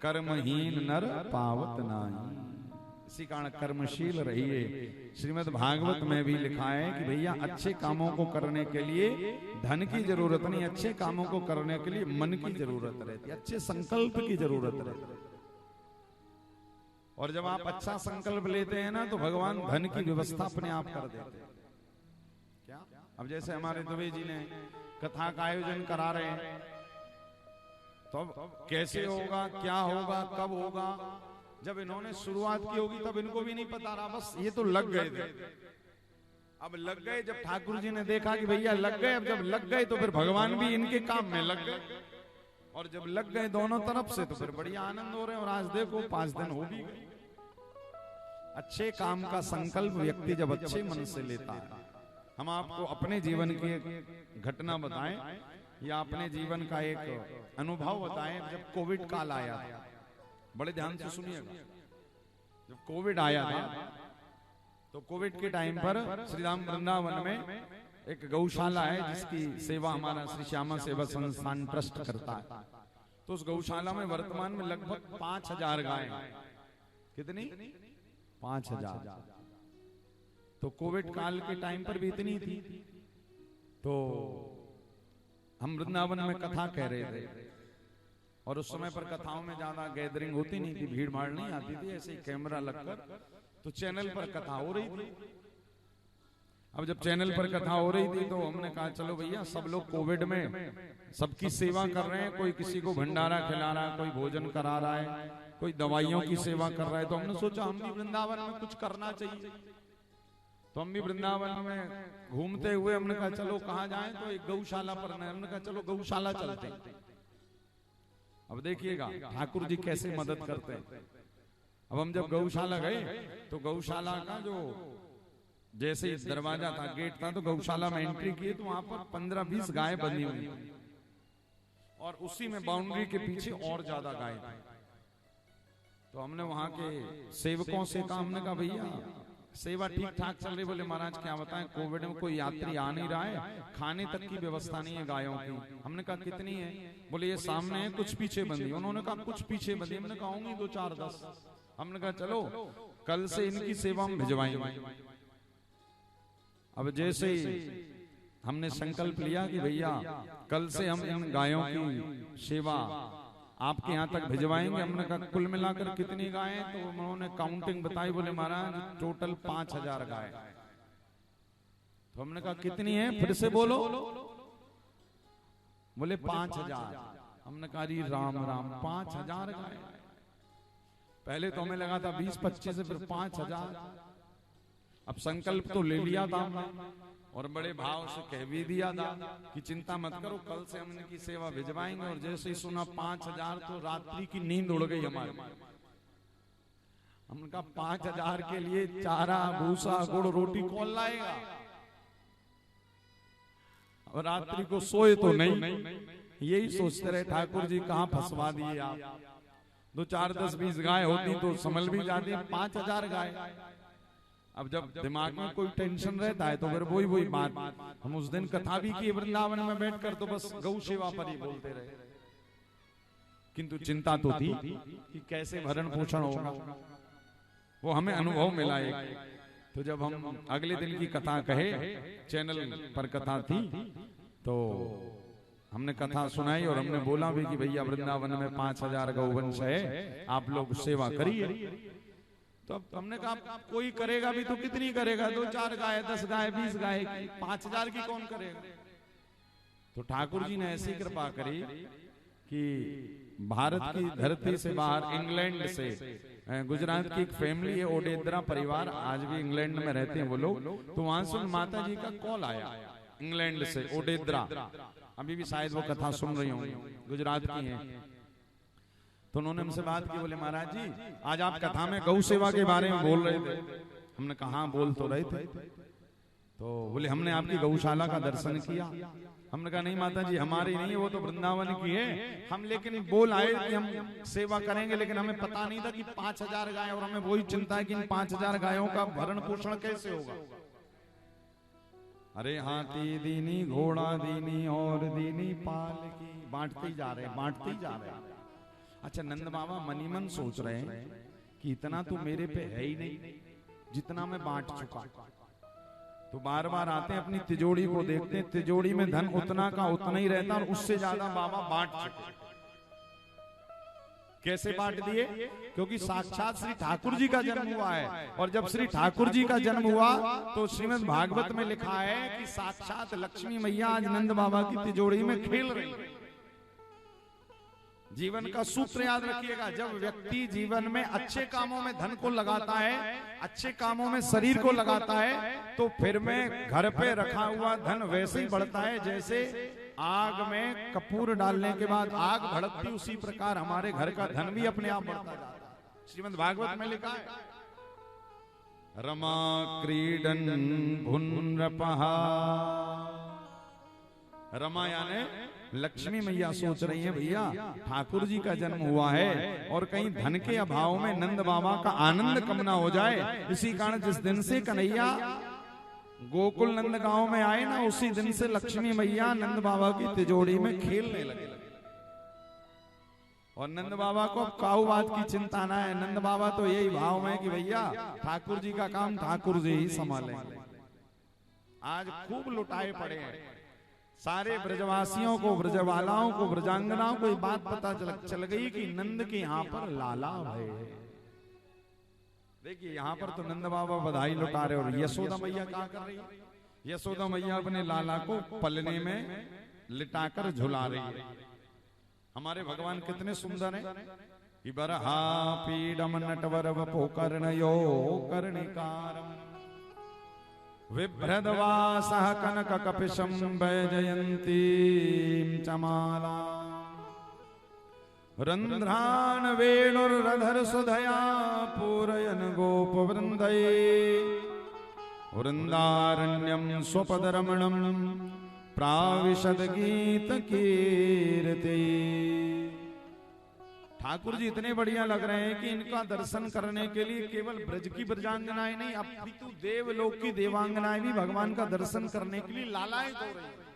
कर्महीन नर पावत नाही। इसी कारण कर्मशील रहिए। श्रीमद् भागवत में भी लिखा है कि भैया अच्छे कामों को करने के लिए धन की जरूरत नहीं, अच्छे कामों को करने के लिए मन की जरूरत रहती है, अच्छे संकल्प की जरूरत रहती है। और जब आप अच्छा संकल्प लेते हैं ना तो भगवान धन की व्यवस्था अपने आप कर देते हैं। क्या? अब जैसे हमारे दुबे जी ने कथा का आयोजन करा रहे हैं, तो अब कैसे होगा, क्या होगा, कब होगा, जब इन्होंने शुरुआत की होगी तब इनको भी नहीं पता रहा, बस ये तो लग गए थे। अब लग गए, जब ठाकुर जी ने देखा कि भैया लग गए, अब जब लग गए तो फिर भगवान भी इनके काम में लग गए, और जब लग गए दोनों तरफ से तो फिर बढ़िया आनंद हो रहे हैं। और आज देखो 5 दिन हो भी गए। अच्छे काम का संकल्प व्यक्ति जब अच्छे मन से लेता है। हम आपको अपने जीवन की एक घटना बताएं या अपने जीवन का एक अनुभव बताएं। जब कोविड काल आया था, बड़े ध्यान से सुनिएगा, जब कोविड आया था तो कोविड के टाइम पर श्री राम वृंदावन में एक गौशाला है जिसकी सेवा हमारा श्री श्यामा सेवा संस्थान ट्रस्ट करता है। तो उस गौशाला में वर्तमान में लगभग 5000 गाय। कितनी? 5000। तो कोविड काल के टाइम पर भी इतनी थी। तो हम वृंदावन में कथा कह रहे थे, और उस समय पर कथाओं में ज्यादा गैदरिंग होती नहीं थी, भीड़ भाड़ नहीं आती थी, ऐसे ही कैमरा लगकर तो चैनल पर कथा हो रही थी। अब जब चैनल पर कथा हो रही थी तो हमने कहा चलो भैया सब लोग कोविड में सबकी सेवा कर रहे हैं, कोई किसी को भंडारा खिला रहा है, कोई भोजन करा रहा है, कोई दवाइयों की सेवा कर रहा है, तो हमने सोचा हम भी वृंदावन में कुछ करना चाहिए। तो हम भी वृंदावन में घूमते हुए हमने कहा चलो कहाँ जाएं, तो एक गौशाला पर हमने कहा चलो गौशाला चलते हैं। अब देखिएगा ठाकुर जी कैसे मदद करते हैं। अब हम जब गौशाला गए तो गौशाला का जो जैसे ही दरवाजा था, गेट था, तो गौशाला में एंट्री की तो वहां पर 15-20 गाय बंधी हुई, और उसी में बाउंड्री के पीछे और ज्यादा गाय थी। तो हमने वहां के सेवकों से कहा, हमने कहा भैया सेवा ठीक ठाक चल रही? बोले महाराज क्या बताएं, कोविड में कोई यात्री आ नहीं रहा है, खाने तक की व्यवस्था नहीं है गायों की। हमने कहा कितनी है? बोले ये सामने है, कुछ पीछे बंधी। उन्होंने कहा कुछ पीछे बंधी। हमने कहा होंगी 2-4-10। हमने कहा चलो कल से इनकी सेवा हम भिजवाएंगे। अब जैसे ही हमने संकल्प लिया कि भैया कल से हम इन गायों की सेवा आपके यहाँ तक भिजवाएंगे। हमने कहा कुल मिलाकर कितनी गायें? तो उन्होंने काउंटिंग बताई। बोले महाराज टोटल 5000 गाय। तो हमने कहा कितनी है? फिर से बोलो। बोले 5000। हमने कहा राम राम 5000 गाय। पहले तो हमें लगा था 20-25 से, फिर 5000। अब संकल्प तो ले लिया था और बड़े भाव से कह भी दिया था कि चिंता मत करो, कल से हम इनकी सेवा भिजवाएंगे। और जैसे ही सुना 5000 तो रात्रि की नींद उड़ गई हमारी। हमने कहा 5000 के लिए चारा, भूसा, गुड़, रोटी कौन लाएगा? और रात्रि को सोए तो नहीं, यही सोचते रहे ठाकुर जी कहाँ फंसवा दिए आप। 2-4-10-20 गाय होती तो संभल भी जाती, 5000 गाय। अब जब दिमाग में कोई टेंशन रहता है तो फिर वही बात। हम उस दिन कथा भी की वृंदावन में बैठकर, तो बस गौ सेवा पर ही बोलते रहे, किंतु चिंता तो थी कि कैसे भरण पोषण होगा। वो हमें अनुभव मिला एक। तो जब हम अगले दिन की कथा कहे, चैनल पर कथा थी, तो हमने कथा सुनाई और हमने बोला भी कि भैया वृंदावन में 5000 गौवंश है, आप लोग सेवा करिए। तो अब हमने कहा कोई करेगा भी तो कितनी करेगा? 2-4 गाय, 10 गाय, 20 गाय, 5000 की कौन करेगा? तो ठाकुर जी ने ऐसी कृपा करी कि भारत की धरती से बाहर इंग्लैंड से, गुजरात की एक फैमिली है ओडेद्रा परिवार, आज भी इंग्लैंड में रहते हैं वो लोग। तो वहां से माता जी का कॉल आया इंग्लैंड से, ओडेद्रा। अभी भी शायद वो कथा सुन रही होंगी, गुजरात की है। तो उन्होंने हमसे बात की, बोले महाराज जी आज आप कथा में गौ सेवा के बारे में बोल रहे थे। हमने कहा हाँ बोल तो रहे थे। तो बोले हमने आपकी गौशाला का दर्शन किया। हमने कहा नहीं माता जी हमारी नहीं है, वो तो वृंदावन की है। हम लेकिन बोल आए कि हम सेवा करेंगे, लेकिन हमें पता नहीं था कि 5000 गाय, और हमें वही चिंता है कि इन 5000 गायों का भरण पोषण कैसे होगा। अरे हाथी दीनी, घोड़ा दीनी और दीनी पाल की, बांटते ही जा रहे हैं, बांटते ही जा रहे हैं। अच्छा नंद बाबा मनी मन सोच रहे हैं कि इतना तो मेरे पे है ही नहीं जितना मैं बांट चुका। तो बार बार आते हैं अपनी तिजोरी को देखते हैं, तिजोरी में धन उतना का उतना ही रहता और उससे ज्यादा बाबा बांट चुके। कैसे बांट दिए? क्योंकि साक्षात श्री ठाकुर जी का जन्म हुआ है, और जब श्री ठाकुर जी का जन्म हुआ तो श्रीमद् भागवत में लिखा है कि साक्षात लक्ष्मी मैया आज नंद बाबा की तिजोरी में खेल रही है। जीवन का सूत्र याद रखिएगा, जब व्यक्ति जीवन में अच्छे कामों में धन को लगाता है, अच्छे कामों में शरीर को लगाता है, तो फिर में घर पे रखा हुआ धन वैसे ही बढ़ता है जैसे आग में कपूर डालने के बाद आग भड़कती, उसी प्रकार हमारे घर का धन भी अपने आप बढ़ता जाता है। श्रीमद् भागवत में लिखा है, रमा क्रीडन भुनरपहा। रमा यानी लक्ष्मी मैया सोच रही है भैया ठाकुर जी का जन्म हुआ है और कहीं धन के अभाव में नंद बाबा का आनंद कम ना हो जाए। इसी कारण जिस दिन से कन्हैया गोकुल नंद गांव में आए ना, उसी दिन से लक्ष्मी मैया नंद बाबा की तिजोरी में खेलने लगे। और नंद बाबा को अब काऊ बात की चिंता ना है, नंद बाबा तो यही भाव में कि भैया ठाकुर जी का काम ठाकुर जी ही संभालेंगे। आज खूब लुटाए पड़े हैं सारे ब्रजवासियों को, ब्रजवालाओं को, ब्रजांगनाओं को ये बात पता चल गई कि नंद के यहाँ पर लाला भय है। देखिए यहाँ पर तो नंद बाबा बधाई लुटा रहे, और यशोदा मैया क्या कर रही है? यशोदा मैया अपने लाला को पलने में लिटाकर झुला रही है। हमारे भगवान कितने सुंदर हैं कि बरहा पीडम नटवर वपो कर्णयो कर्णिकारम विभ्रदवासः कनक कपिशं वैजयन्तीं चमाला रंध्रान वेणुर्रधर सुधया पूरयन गोपवृंदये वृंदारण्यं स्वपदरमणं प्राविशद गीत कीर्ति। ठाकुर जी इतने बढ़िया लग रहे हैं कि इनका दर्शन करने के लिए केवल ब्रज की ब्रजांगनाएं नहीं, अपितु देवलोक की देवांगनाएं भी भगवान का दर्शन करने के लिए लालायित हो रही है।